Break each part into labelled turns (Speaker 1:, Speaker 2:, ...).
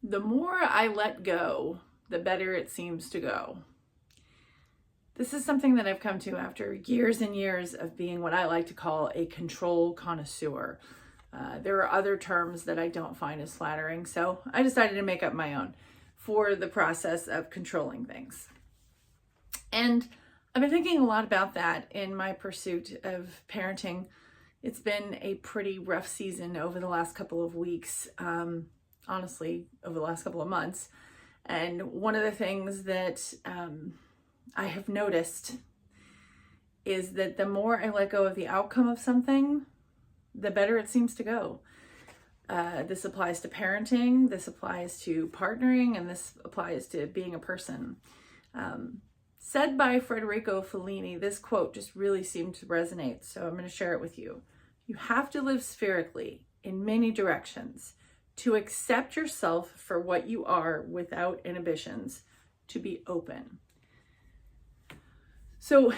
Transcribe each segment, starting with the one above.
Speaker 1: The more I let go, the better it seems to go. This is something that I've come to after years and years of being what I like to call a control connoisseur. There are other terms that I don't find as flattering, so I decided to make up my own for the process of controlling things. And I've been thinking a lot about that in my pursuit of parenting. It's been a pretty rough season over the last couple of weeks, honestly, over the last couple of months. And one of the things that I have noticed is that the more I let go of the outcome of something, the better it seems to go. This applies to parenting, this applies to partnering, and this applies to being a person. Said by Federico Fellini, this quote just really seemed to resonate, so I'm going to share it with you. You have to live spherically in many directions, to accept yourself for what you are without inhibitions, to be open. So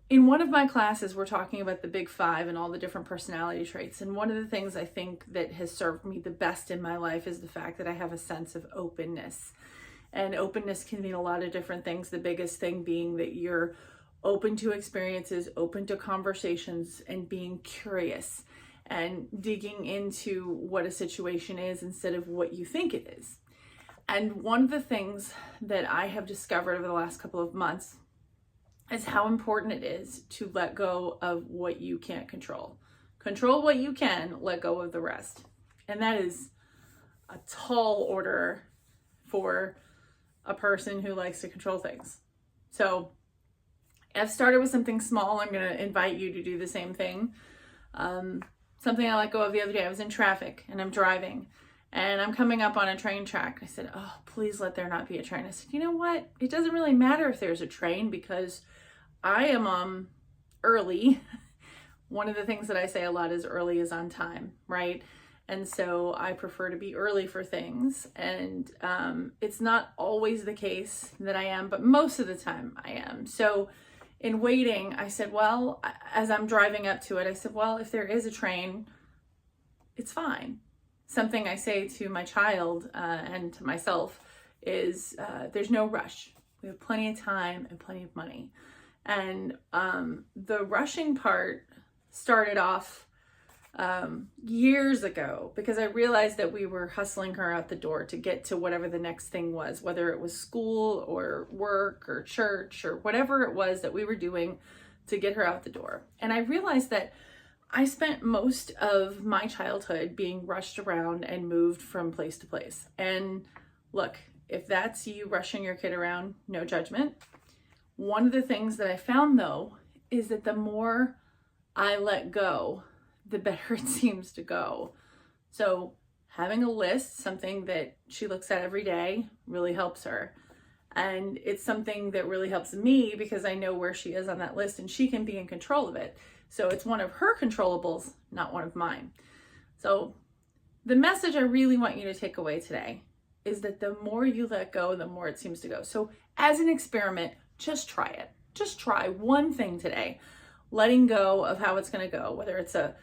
Speaker 1: in one of my classes, we're talking about the big five and all the different personality traits. And one of the things I think that has served me the best in my life is the fact that I have a sense of openness. And openness can mean a lot of different things. The biggest thing being that you're open to experiences, open to conversations, and being curious and digging into what a situation is instead of what you think it is. And one of the things that I have discovered over the last couple of months is how important it is to let go of what you can't control. Control what you can, let go of the rest. And that is a tall order for a person who likes to control things. So I've started with something small. I'm going to invite you to do the same thing. Something I let go of the other day, I was in traffic and I'm driving and I'm coming up on a train track. I said, oh, please let there not be a train. I said, you know what? It doesn't really matter if there's a train because I am early. One of the things that I say a lot is early is on time, right? And so I prefer to be early for things. And it's not always the case that I am, but most of the time I am. So in waiting, I said, well, as I'm driving up to it, I said, well, if there is a train, it's fine. Something I say to my child and to myself is there's no rush. We have plenty of time and plenty of money. And the rushing part started off years ago because I realized that we were hustling her out the door to get to whatever the next thing was, whether it was school or work or church or whatever it was that we were doing to get her out the door. And I realized that I spent most of my childhood being rushed around and moved from place to place. And look, if that's you rushing your kid around, no judgment. One of the things that I found though is that the more I let go, the better it seems to go. So having a list, something that she looks at every day, really helps her. And it's something that really helps me because I know where she is on that list and she can be in control of it. So it's one of her controllables, not one of mine. So the message I really want you to take away today is that the more you let go, the more it seems to go. So as an experiment, just try it. Just try one thing today, letting go of how it's going to go, whether it's a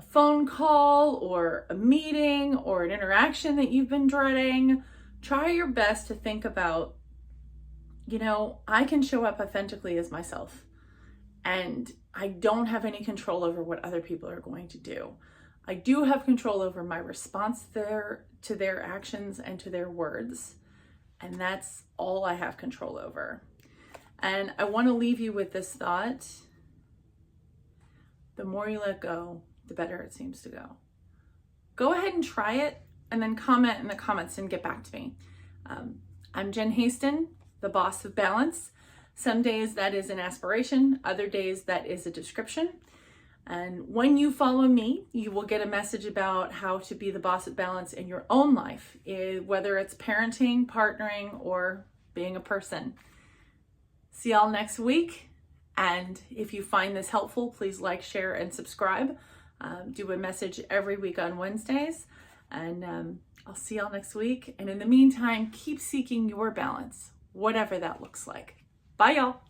Speaker 1: phone call or a meeting or an interaction that you've been dreading. Try your best to think about, I can show up authentically as myself and I don't have any control over what other people are going to do. I do have control over my response to their actions and to their words. And that's all I have control over. And I want to leave you with this thought. The more you let go, the better it seems to go. Go ahead and try it and then comment in the comments and get back to me. I'm Jen Haston, the boss of balance. Some days that is an aspiration, other days that is a description. And when you follow me, you will get a message about how to be the boss of balance in your own life, whether it's parenting, partnering, or being a person. See y'all next week. And if you find this helpful, please like, share, and subscribe. Do a message every week on Wednesdays. And I'll see y'all next week. And in the meantime, keep seeking your balance, whatever that looks like. Bye, y'all.